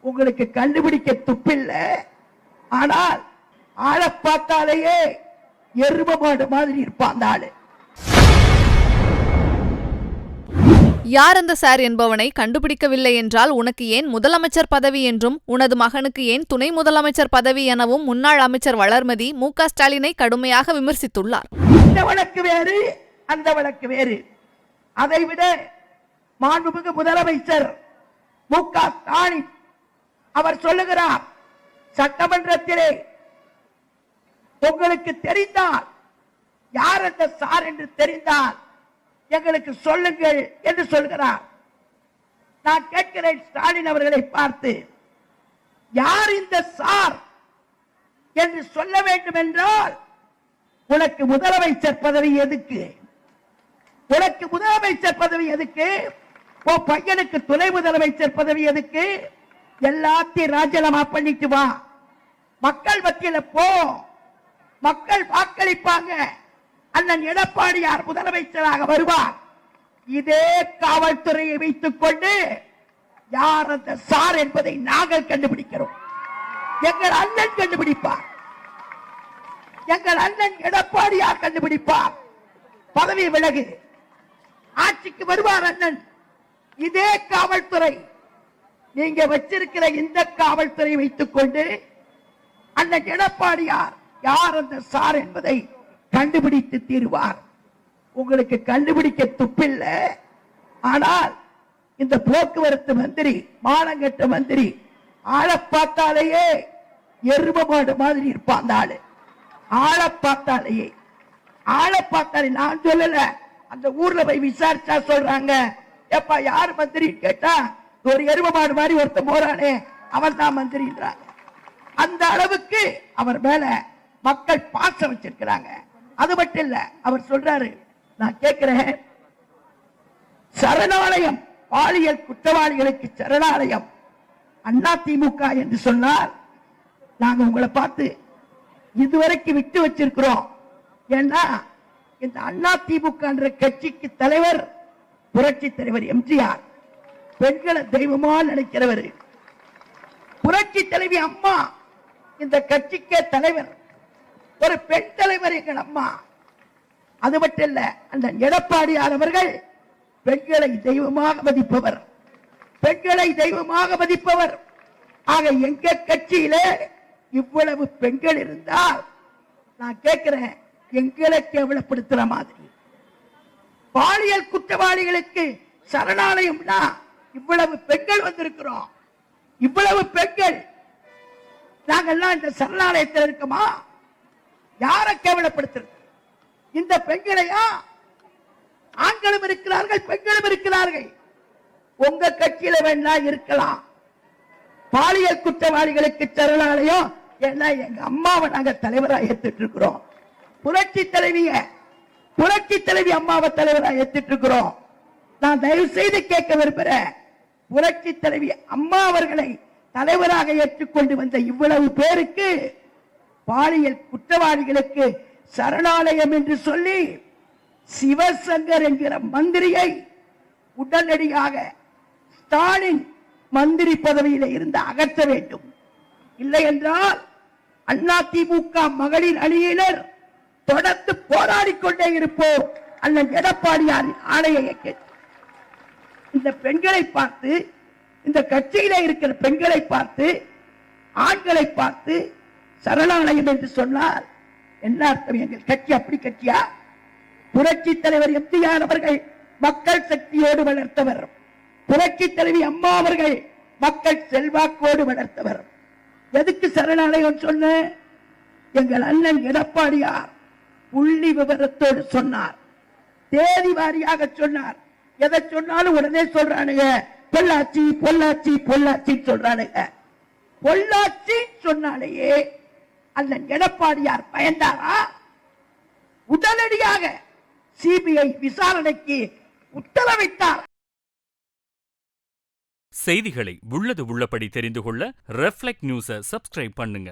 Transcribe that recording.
உங்களுக்கு கண்டுபிடிக்க துப்பில்லை. ஆனால் ஆள பார்த்தாலேயே எரும மாடு மாதிரி இருப்பான் அந்த ஆளு. யார் அந்த சார் என்பவனை கண்டுபிடிக்கவில்லை என்றால் உனக்கு ஏன் முதலமைச்சர் பதவி என்றும் உனது மகனுக்கு ஏன் துணை முதலமைச்சர் பதவி எனவும் முன்னாள் அமைச்சர் வளர்மதி மு.க. ஸ்டாலினை கடுமையாக விமர்சித்துள்ளார். இந்த வழக்கு வேறு, அந்த வழக்கு வேறு. அதைவிட மாண்புமிகு முதலமைச்சர் மு.க. ஸ்டாலின் அவர் சொல்லுகிறார், சட்டமன்றத்திலே உங்களுக்கு தெரிந்தால், யார் அந்த சார் என்று தெரிந்தால் எங்களுக்கு சொல்லுங்கள் என்று சொல்கிறார். நான் கேட்கிறேன் ஸ்டாலின் அவர்களை பார்த்து, யார் இந்த சார் என்று சொல்ல வேண்டும் என்றால் உனக்கு முதலமைச்சர் பதவி எதுக்கு? உனக்கு முதலமைச்சர் பதவி எதுக்கு? உன் பையனுக்கு துணை முதலமைச்சர் பதவி எதுக்கு? எல்லாத்தையும் ராஜினாமா பண்ணிட்டு வா, மக்கள் மத்தியில போ, மக்கள் வாக்களிப்பாங்க, அண்ணன் எடப்பாடியார் முதலமைச்சராக வருவார். இதே காவல்துறையை வைத்துக் கொண்டு யார் அந்த சார் என்பதை நாங்கள் கண்டுபிடிக்கிறோம். எங்கள் அண்ணன் கண்டுபிடிப்பார், எங்கள் அண்ணன் எடப்பாடியார் கண்டுபிடிப்பார். பதவி விலகு, ஆட்சிக்கு வருவார் அண்ணன். இதே காவல்துறை, நீங்க வச்சிருக்கிற இந்த காவல்துறை வைத்துக் கொண்டு அண்ணன் எடப்பாடியார் யார் அந்த சார் என்பதை கண்டுபிடித்து தீர்வார். உங்களுக்கு கண்டுபிடிக்க துப்பில்லை. ஆனால் இந்த போக்குவரத்து மந்திரி, மானங்கட்ட மந்திரி, ஆள பார்த்தாலேயே எரும மாடு மாதிரி இருப்பான் அந்த ஆளு. ஆள பார்த்தாலேயே, ஆள பார்த்தாலே, நான் சொல்லல, அந்த ஊர்ல போய் விசாரிச்சா சொல்றாங்க, எப்ப யார் மந்திரி கேட்டா ஒரு எரும மாடு மாதிரி ஒருத்தர் போறானே அவன் தான் மந்திரின்றாங்க. அந்த அளவுக்கு அவர் மேல மக்கள் பாசம் வச்சிருக்கிறாங்க. அது மட்டும் இல்ல, அவர் சொல்றாரு, நான் கேட்கிறேன், சரணாலயம், பாலியல் குற்றவாளிகளுக்கு சரணாலயம் அதிமுக என்று சொன்னால் நாங்க உங்களை பார்த்து இதுவரைக்கும் விட்டு வச்சிருக்கிறோம். ஏன்னா இந்த அதிமுக என்ற கட்சிக்கு தலைவர் புரட்சி தலைவர் எம்ஜிஆர், பெண்களை தெய்வமா நினைக்கிறவர். புரட்சி தலைவி அம்மா இந்த கட்சிக்கே தலைவர், ஒரு பெண் தலைவர் எங்கள் அம்மா. அது மட்டும் இல்ல, அந்த எடப்பாடியார் அவர்கள் பெண்களை தெய்வமாக மதிப்பவர், பெண்களை தெய்வமாக மதிப்பவர். ஆக எங்க கட்சியிலே இவ்வளவு பெண்கள் இருந்தால் நான் கேட்கிறேன், எங்களை கேவலப்படுத்துற மாதிரி பாலியல் குற்றவாளிகளுக்கு சரணாலயம்னா இவ்வளவு பெண்கள் வந்திருக்கிறோம், இவ்வளவு பெண்கள், நாங்கெல்லாம் இந்த சரணாலயத்தில் இருக்கோமா? யாரை கேவலப்படுத்துறது? இந்த பெண்களையா? ஆண்களும் இருக்கிறார்கள், பெண்களும் இருக்கிறார்கள். உங்க கட்சியில வேணா இருக்கலாம் பாலியல் குற்றவாளிகளுக்கு சரணாலயம். ஏன்னா எங்க அம்மாவை நாங்க தலைவராக ஏத்துட்டு இருக்கிறோம், புரட்சி தலைவி அம்மாவை தலைவராக ஏத்துட்டு இருக்கிறோம். நான் தயவு செய்து கேட்க விரும்புகிறேன், புரட்சி தலைவி அம்மா அவர்களை தலைவராக ஏற்றுக்கொண்டு வந்த இவ்வளவு பேருக்கு பாலியல் குற்றவாளிகளுக்கு சரணாலயம் என்று சொல்லி சிவசங்கர் என்கிற மந்திரியை உடனடியாக ஸ்டாலின் மந்திரி பதவியில் இருந்து அகற்ற வேண்டும். இல்லை என்றால் அதிமுக மகளிர் அணியினர் தொடர்ந்து போராடிக் கொண்டே இருப்போம். அண்ணன் எடப்பாடியாரின் ஆணையை கேட்டு இந்த பெண்களை பார்த்து, இந்த கட்சியில இருக்கிற பெண்களை பார்த்து, ஆண்களை பார்த்து சரணாலயம் என்று சொன்னால் என்ன அர்த்தம்? எங்கள் கட்சி அப்படி கட்சியா? புரட்சி தலைவர் எம்ஜிஆர் அவர்கள் மக்கள் சக்தியோடு வளர்த்தவர், புரட்சி தலைவி அம்மா அவர்கள் மக்கள் செல்வாக்கோடு வளர்த்தவர். எதுக்கு சரணாலயம் சொன்ன? எங்கள் அண்ணன் எடப்பாடியார் புள்ளி விவரத்தோடு சொன்னார், தேதி வாரியாக சொன்னார். எதை சொன்னாலும் உடனே சொல்றானுங்க, பொள்ளாச்சி பொள்ளாச்சி பொள்ளாச்சி சொல்றானுங்க. பொள்ளாச்சி சொன்னாலேயே அண்ணன் எடப்பாடியார் பயந்தாரா? உடனடியாக சிபிஐ விசாரணைக்கு உத்தரவிட்டார். செய்திகளை உள்ளது உள்ளபடி தெரிந்து கொள்ள ரெஃப்ளெக்ட் நியூஸை சப்ஸ்கிரைப் பண்ணுங்க.